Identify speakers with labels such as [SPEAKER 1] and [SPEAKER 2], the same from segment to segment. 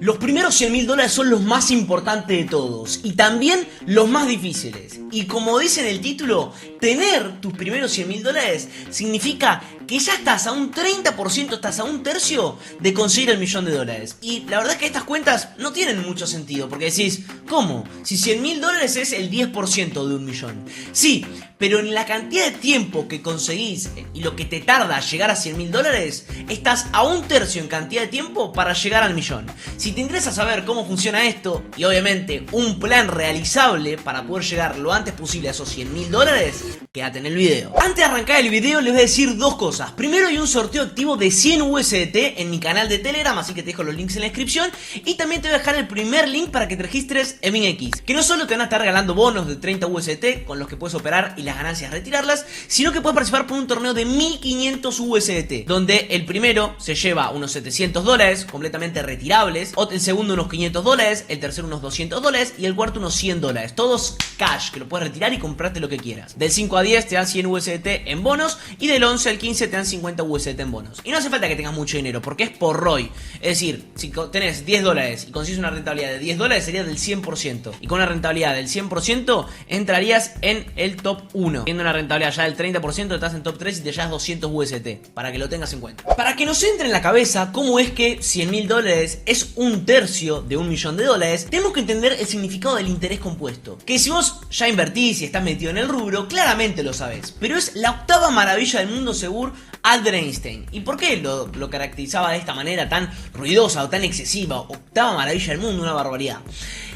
[SPEAKER 1] Los primeros 100.000 dólares son los más importantes de todos y también los más difíciles. Y como dice en el título, tener tus primeros 100.000 dólares significa que ya estás a un 30%, estás a un tercio de conseguir el millón de dólares. Y la verdad es que estas cuentas no tienen mucho sentido, porque decís, ¿cómo? Si 100.000 dólares es el 10% de un millón. Sí, pero en la cantidad de tiempo que conseguís y lo que te tarda llegar a 100.000 dólares, estás a un tercio en cantidad de tiempo para llegar al millón. Si te interesa saber cómo funciona esto y obviamente un plan realizable para poder llegar lo antes posible a esos 100.000 dólares, quédate en el video. Antes de arrancar el video les voy a decir dos cosas. Primero, hay un sorteo activo de 100 USDT en mi canal de Telegram, así que te dejo los links en la descripción. Y también te voy a dejar el primer link para que te registres en MinX, que no solo te van a estar regalando bonos de 30 USDT con los que puedes operar y las ganancias retirarlas, sino que puedes participar por un torneo de 1500 USDT, donde el primero se lleva unos 700 dólares completamente retirables, el segundo unos 500 dólares, el tercero unos 200 dólares y el cuarto unos 100 dólares, todos cash, que lo puedes retirar y comprarte lo que quieras. Del 5 a 10 te dan 100 USDT en bonos y del 11 al 15 te dan 50 USDT en bonos. Y no hace falta que tengas mucho dinero porque es por ROI, es decir, si tenés 10 dólares y consigues una rentabilidad de 10 dólares sería del 100%, y con una rentabilidad del 100% entrarías en el top 1. Teniendo una rentabilidad ya del 30% estás en top 3 y te llevas 200 USDT, para que lo tengas en cuenta. Para que nos entre en la cabeza cómo es que 100.000 dólares es un tercio de un millón de dólares, tenemos que entender el significado del interés compuesto, que si vos ya invertís y estás metido en el rubro, claramente lo sabés, pero es la octava maravilla del mundo según Albert Einstein. ¿Y por qué lo caracterizaba de esta manera tan ruidosa o tan excesiva? Octava maravilla del mundo, una barbaridad.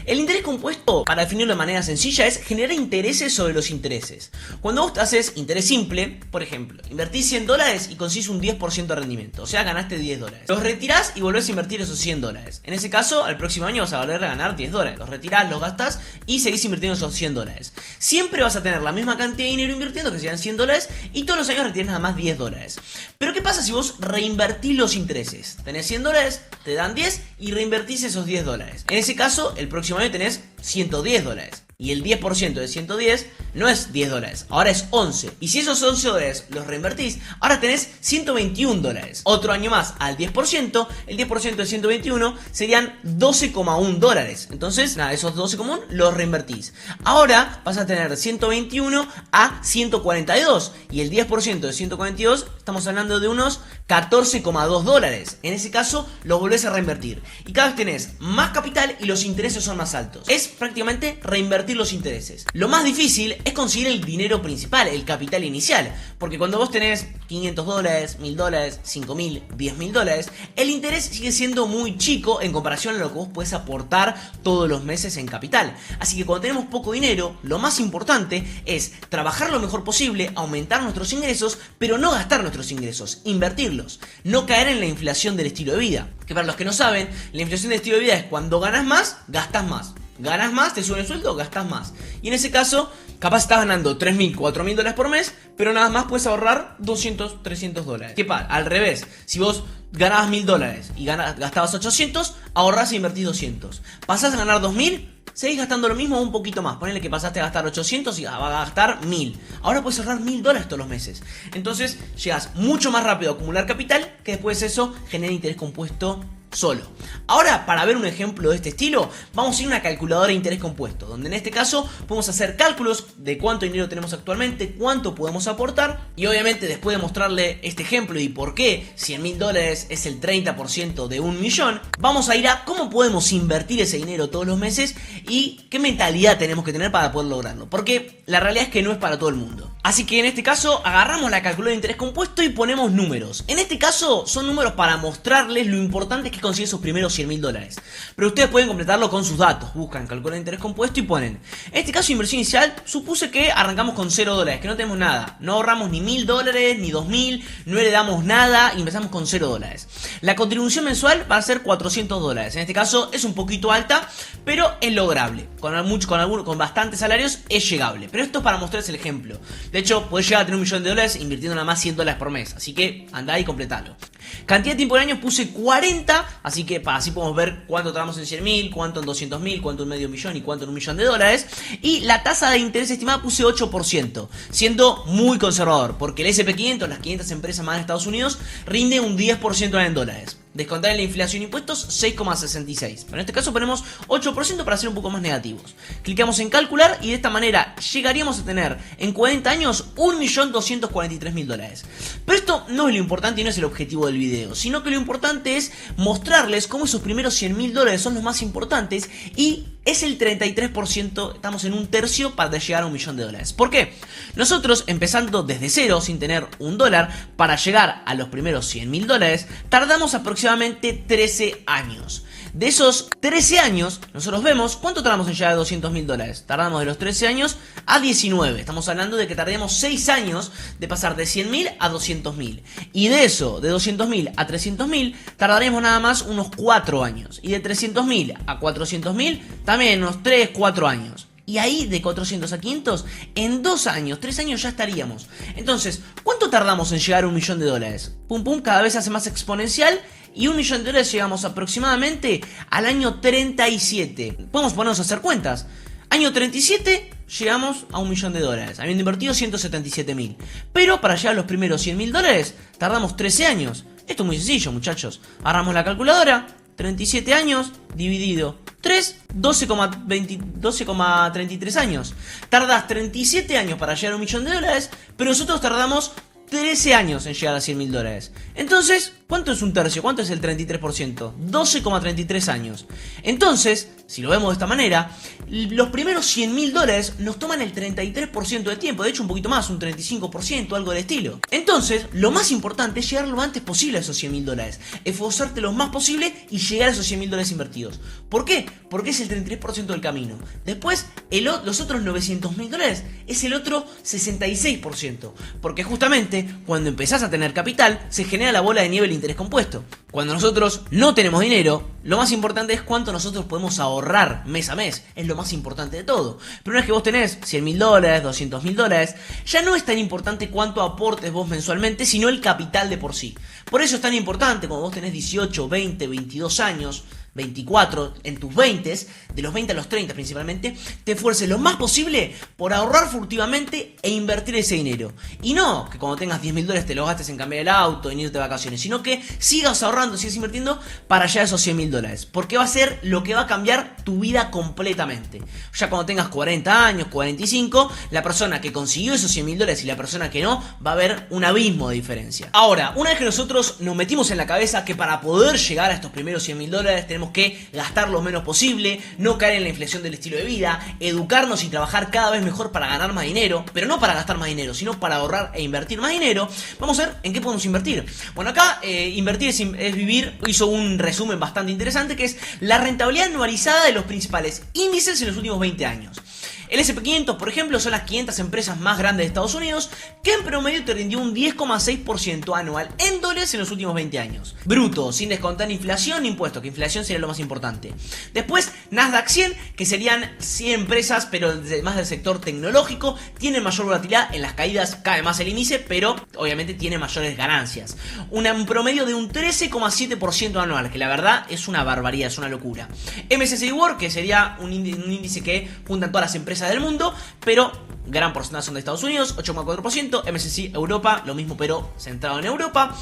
[SPEAKER 1] El interés compuesto, para definirlo de manera sencilla, es generar intereses sobre los intereses. Cuando vos haces interés simple, por ejemplo, invertís 100 dólares y consigues un 10% de rendimiento, o sea, ganaste 10 dólares. Los retirás y volvés a invertir esos 100 dólares. En ese caso, al próximo año vas a volver a ganar 10 dólares. Los retirás, los gastás y seguís invirtiendo esos 100 dólares. Siempre vas a tener la misma cantidad de dinero invirtiendo, que serían 100 dólares, y todos los años retirás nada más 10 dólares. Pero ¿qué pasa si vos reinvertís los intereses? Tenés 100 dólares, te dan 10 y reinvertís esos 10 dólares. En ese caso, el próximo año tenés 110 dólares. Y el 10% de 110 no es 10 dólares, ahora es 11. Y si esos 11 dólares los reinvertís, ahora tenés 121 dólares. Otro año más al 10%, el 10% de 121 serían 12,1 dólares. Entonces, nada, esos 12,1 los reinvertís. Ahora vas a tener 121 a 142. Y el 10% de 142, estamos hablando de unos 14,2 dólares. En ese caso, los volvés a reinvertir. Y cada vez tenés más capital y los intereses son más altos. Es prácticamente reinvertir los intereses. Lo más difícil es conseguir el dinero principal, el capital inicial, porque cuando vos tenés 500 dólares, 1000 dólares, 5000, 10.000 dólares, el interés sigue siendo muy chico en comparación a lo que vos podés aportar todos los meses en capital. Así que cuando tenemos poco dinero, lo más importante es trabajar lo mejor posible, aumentar nuestros ingresos, pero no gastar nuestros ingresos, invertirlos, no caer en la inflación del estilo de vida, que para los que no saben, la inflación del estilo de vida es cuando ganas más, gastas más. Ganas más, te sube el sueldo, gastas más. Y en ese caso, capaz estás ganando 3.000, 4.000 dólares por mes, pero nada más puedes ahorrar 200, 300 dólares. ¿Qué pasa? Al revés, si vos ganabas 1.000 dólares y gastabas 800, ahorrás e invertís 200. Pasás a ganar 2.000, seguís gastando lo mismo o un poquito más. Ponele que pasaste a gastar 800 y vas a gastar 1.000. Ahora puedes ahorrar 1.000 dólares todos los meses. Entonces, llegas mucho más rápido a acumular capital, que después eso genera interés compuesto solo. Ahora, para ver un ejemplo de este estilo, vamos a ir a una calculadora de interés compuesto, donde en este caso podemos hacer cálculos de cuánto dinero tenemos actualmente, cuánto podemos aportar, y obviamente después de mostrarle este ejemplo y por qué 100.000 dólares es el 30% de un millón, vamos a ir a cómo podemos invertir ese dinero todos los meses y qué mentalidad tenemos que tener para poder lograrlo, porque la realidad es que no es para todo el mundo. Así que en este caso agarramos la calculadora de interés compuesto y ponemos números. En este caso son números para mostrarles lo importante que conseguir esos primeros 100.000 dólares. Pero ustedes pueden completarlo con sus datos. Buscan calculadora de interés compuesto y ponen. En este caso, inversión inicial, supuse que arrancamos con 0 dólares, que no tenemos nada. No ahorramos ni 1.000 dólares, ni 2.000, no heredamos nada y empezamos con 0 dólares. La contribución mensual va a ser 400 dólares. En este caso es un poquito alta, pero es lograble. Con bastantes salarios es llegable. Pero esto es para mostrarles el ejemplo. De hecho, podés llegar a tener 1.000.000 de dólares invirtiendo nada más 100 dólares por mes. Así que andá y completalo. Cantidad de tiempo en años puse 40, así que así podemos ver cuánto trabajamos en 100.000, cuánto en 200.000, cuánto en medio millón y cuánto en $1.000.000 de dólares. Y la tasa de interés estimada puse 8%, siendo muy conservador, porque el S&P 500, las 500 empresas más de Estados Unidos, rinde un 10% en dólares. descontar en la inflación e impuestos 6,66. Pero en este caso ponemos 8% para ser un poco más negativos. Clicamos en calcular y de esta manera llegaríamos a tener en 40 años 1.243.000 dólares. Pero esto no es lo importante y no es el objetivo del video, sino que lo importante es mostrarles cómo esos primeros 100.000 dólares son los más importantes y es el 33%, estamos en un tercio para llegar a 1.000.000 de dólares. ¿Por qué? Nosotros empezando desde cero sin tener $1 para llegar a los primeros 100.000 dólares tardamos aproximadamente 13 años. De esos 13 años, nosotros vemos cuánto tardamos en llegar a 200.000 dólares. Tardamos de los 13 años a 19. Estamos hablando de que tardemos 6 años de pasar de 100.000 a 200.000. Y de eso, de 200.000 a 300.000, tardaremos nada más unos 4 años. Y de 300.000 a 400.000, también unos 3, 4 años. Y ahí de 400 a 500, en 2 años, 3 años ya estaríamos. Entonces, ¿cuánto tardamos en llegar a 1.000.000 de dólares? Pum pum, cada vez se hace más exponencial. Y 1.000.000 de dólares llegamos aproximadamente al año 37. Podemos ponernos a hacer cuentas. Año 37 llegamos a 1.000.000 de dólares, habiendo invertido 177.000. Pero para llegar a los primeros 100.000 dólares tardamos 13 años. Esto es muy sencillo, muchachos. Agarramos la calculadora, 37 años dividido 3, 12,33 años. Tardás 37 años para llegar a 1.000.000 de dólares, pero nosotros tardamos 13 años en llegar a 100.000 dólares. Entonces, ¿cuánto es un tercio? ¿Cuánto es el 33%? 12,33 años. Entonces, si lo vemos de esta manera, los primeros 100.000 dólares nos toman el 33% del tiempo. De hecho, un poquito más, un 35%, algo del estilo. Entonces, lo más importante es llegar lo antes posible a esos 100.000 dólares. Esforzarte lo más posible y llegar a esos 100.000 dólares invertidos. ¿Por qué? Porque es el 33% del camino. Después, los otros 900.000 dólares es el otro 66%. Porque justamente, cuando empezás a tener capital, se genera la bola de nieve del interés compuesto. Cuando nosotros no tenemos dinero, lo más importante es cuánto nosotros podemos ahorrar mes a mes. Es lo más importante de todo. Pero una vez que vos tenés 100.000 dólares, 200.000 dólares, ya no es tan importante cuánto aportes vos mensualmente, sino el capital de por sí. Por eso es tan importante cuando vos tenés 18, 20, 22 años, 24, en tus 20, de los 20 a los 30 principalmente, te esfuerces lo más posible por ahorrar furtivamente e invertir ese dinero. Y no que cuando tengas 10.000 dólares te lo gastes en cambiar el auto, en irte de vacaciones, sino que sigas ahorrando, sigas invirtiendo para llegar a esos 100.000 dólares. Porque va a ser lo que va a cambiar tu vida completamente. Ya cuando tengas 40 años, 45, la persona que consiguió esos 100.000 dólares y la persona que no, va a haber un abismo de diferencia. Ahora, una vez que nosotros nos metimos en la cabeza que para poder llegar a estos primeros 100.000 dólares tenemos que gastar lo menos posible, no caer en la inflación del estilo de vida, educarnos y trabajar cada vez mejor para ganar más dinero, pero no para gastar más dinero, sino para ahorrar e invertir más dinero. Vamos a ver en qué podemos invertir. Bueno, acá invertir es vivir hizo un resumen bastante interesante que es la rentabilidad anualizada de los principales índices en los últimos 20 años. El S&P 500, por ejemplo, son las 500 empresas más grandes de Estados Unidos que en promedio te rindió un 10,6% anual en dólares en los últimos 20 años. Bruto, sin descontar inflación ni impuestos, que inflación sería lo más importante. Después, Nasdaq 100, que serían 100 empresas, pero más del sector tecnológico, tienen mayor volatilidad, en las caídas cae más el índice, pero obviamente tiene mayores ganancias. Un promedio de un 13,7% anual, que la verdad es una barbaridad, es una locura. MSCI World, que sería un índice que juntan todas las empresas del mundo, pero gran porcentaje son de Estados Unidos, 8,4%, MSCI Europa, lo mismo pero centrado en Europa,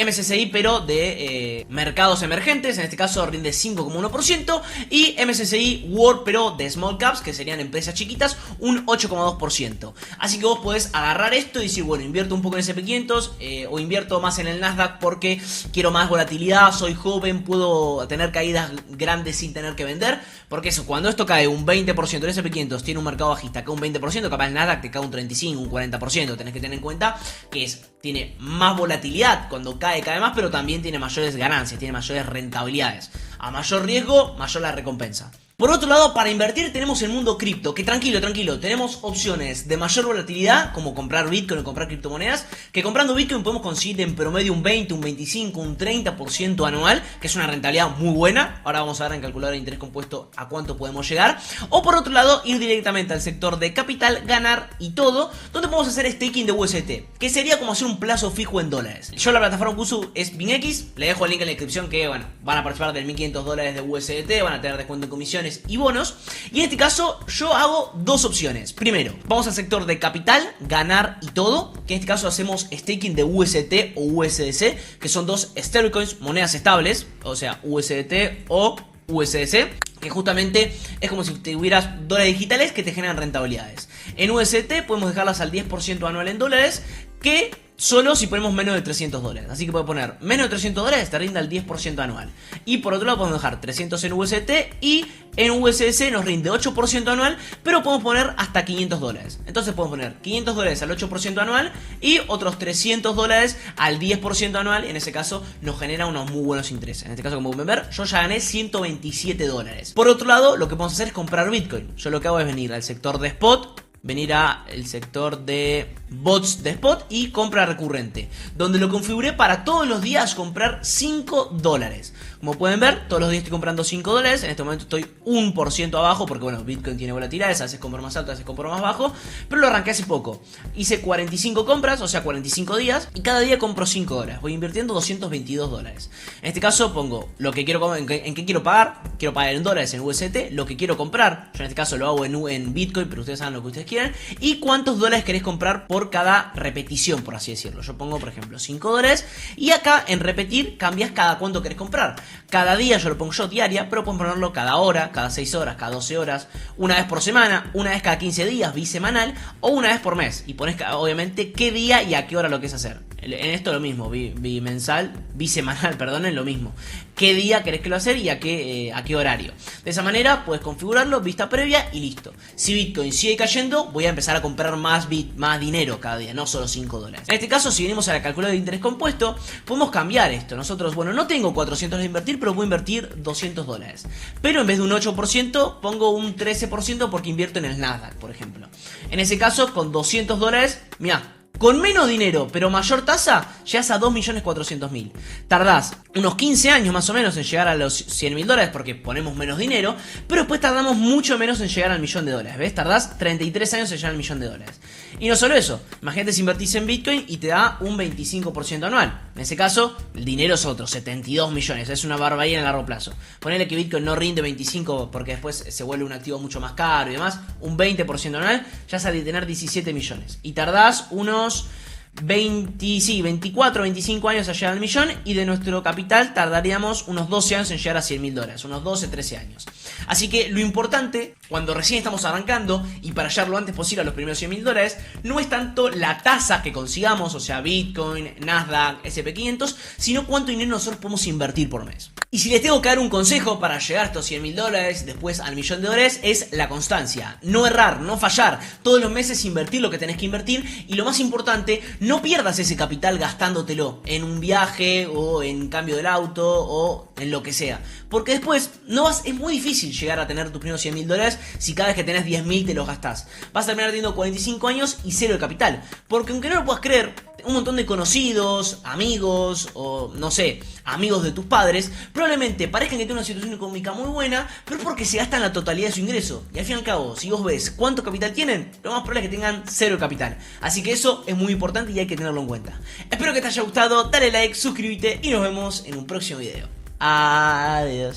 [SPEAKER 1] MSCI pero de mercados emergentes, en este caso rinde 5,1%, y MSCI World pero de Small Caps, que serían empresas chiquitas, un 8,2%. Así que vos podés agarrar esto y decir, bueno, invierto un poco en S&P 500 o invierto más en el Nasdaq porque quiero más volatilidad, soy joven, puedo tener caídas grandes sin tener que vender, porque eso, cuando esto cae un 20%, el S&P 500 tiene un mercado bajista, cae un 20%, capaz el Nasdaq te cae un 35, un 40%, tenés que tener en cuenta que tiene más volatilidad, cuando cae más, pero también tiene mayores ganancias, tiene mayores rentabilidades. A mayor riesgo, mayor la recompensa. Por otro lado, para invertir tenemos el mundo cripto, que tranquilo, tenemos opciones de mayor volatilidad, como comprar Bitcoin o comprar criptomonedas, que comprando Bitcoin podemos conseguir en promedio un 20, un 25, un 30% anual, que es una rentabilidad muy buena. Ahora vamos a ver en calculadora de interés compuesto a cuánto podemos llegar. O por otro lado, ir directamente al sector de capital, ganar y todo, donde podemos hacer staking de USDT, que sería como hacer un plazo fijo en dólares. Yo la plataforma que uso es BingX, le dejo el link en la descripción que, bueno, van a participar del $1.500 de USDT, van a tener descuento en comisiones acciones y bonos. Y en este caso yo hago dos opciones. Primero, vamos al sector de capital, ganar y todo, que en este caso hacemos staking de USDT o USDC, que son dos stablecoins, monedas estables, o sea, USDT o USDC, que justamente es como si tuvieras dólares digitales que te generan rentabilidades. En USDT podemos dejarlas al 10% anual en dólares, que solo si ponemos menos de 300 dólares. Así que puedo poner menos de 300 dólares, te rinde al 10% anual. Y por otro lado podemos dejar 300 en USDT y en USDC nos rinde 8% anual, pero podemos poner hasta 500 dólares. Entonces podemos poner 500 dólares al 8% anual y otros 300 dólares al 10% anual. En ese caso nos genera unos muy buenos intereses. En este caso, como pueden ver, yo ya gané 127 dólares. Por otro lado, lo que podemos hacer es comprar Bitcoin. Yo lo que hago es venir al sector de spot, venir al sector de bots de spot y compra recurrente, donde lo configuré para todos los días comprar 5 dólares. Como pueden ver, todos los días estoy comprando 5 dólares. En este momento estoy 1% abajo porque, bueno, Bitcoin tiene volatilidades, a veces compro más alto, a veces compro más bajo, pero lo arranqué hace poco. Hice 45 compras, o sea 45 días, y cada día compro 5 dólares. Voy invirtiendo 222 dólares. En este caso pongo lo que quiero, en qué quiero pagar. Quiero pagar en dólares, en USDT, lo que quiero comprar. Yo en este caso lo hago en Bitcoin, pero ustedes saben lo que ustedes quieran. Y cuántos dólares querés comprar por cada repetición, por así decirlo. Yo pongo, por ejemplo, 5 dólares. Y acá en repetir cambias cada cuánto querés comprar. Cada día yo lo pongo yo diaria, pero pueden ponerlo cada hora, cada 6 horas, cada 12 horas, una vez por semana, una vez cada 15 días, bisemanal, o una vez por mes. Y pones obviamente qué día y a qué hora lo querés hacer. En esto lo mismo, bisemanal, perdón, es lo mismo. Qué día querés que lo hacer y a qué horario. De esa manera puedes configurarlo, vista previa y listo. Si Bitcoin sigue cayendo, voy a empezar a comprar más dinero cada día, no solo 5 dólares. En este caso, si venimos a la calculadora de interés compuesto, podemos cambiar esto. Nosotros, bueno, no tengo 400 de invertir, pero voy a invertir 200 dólares. Pero en vez de un 8%, pongo un 13% porque invierto en el Nasdaq, por ejemplo. En ese caso, con 200 dólares, mirá, con menos dinero, pero mayor tasa, llegas a 2.400.000. Tardás unos 15 años más o menos en llegar a los 100.000 dólares porque ponemos menos dinero, pero después tardamos mucho menos en llegar al millón de dólares. ¿Ves? Tardás 33 años en llegar al millón de dólares. Y no solo eso, imagínate si invertís en Bitcoin y te da un 25% anual. En ese caso, el dinero es otro, 72 millones. Es una barbaridad en largo plazo. Ponele que Bitcoin no rinde 25 porque después se vuelve un activo mucho más caro y demás. Un 20% anual, ya sale de tener 17 millones. Y tardás unos 24, 25 años a llegar al millón, y de nuestro capital tardaríamos unos 12 años en llegar a 100.000 dólares, unos 12, 13 años. Así que lo importante, cuando recién estamos arrancando y para llegar lo antes posible a los primeros 100.000 dólares, no es tanto la tasa que consigamos, o sea, Bitcoin, Nasdaq, SP500, sino cuánto dinero nosotros podemos invertir por mes. Y si les tengo que dar un consejo para llegar a estos 100.000 dólares, después al millón de dólares, es la constancia. No errar, no fallar. Todos los meses invertir lo que tenés que invertir. Y lo más importante, no pierdas ese capital gastándotelo en un viaje o en cambio del auto o en lo que sea. Porque después es muy difícil llegar a tener tus primeros 100.000 dólares si cada vez que tenés 10.000 te los gastás. Vas a terminar teniendo 45 años y cero de capital. Porque aunque no lo puedas creer, un montón de conocidos, amigos o no sé, amigos de tus padres probablemente parezcan que tienen una situación económica muy buena, pero porque se gastan la totalidad de su ingreso. Y al fin y al cabo, si vos ves cuánto capital tienen, lo más probable es que tengan cero capital. Así que eso es muy importante y hay que tenerlo en cuenta. Espero que te haya gustado, dale like, suscríbete y nos vemos en un próximo video. Adiós.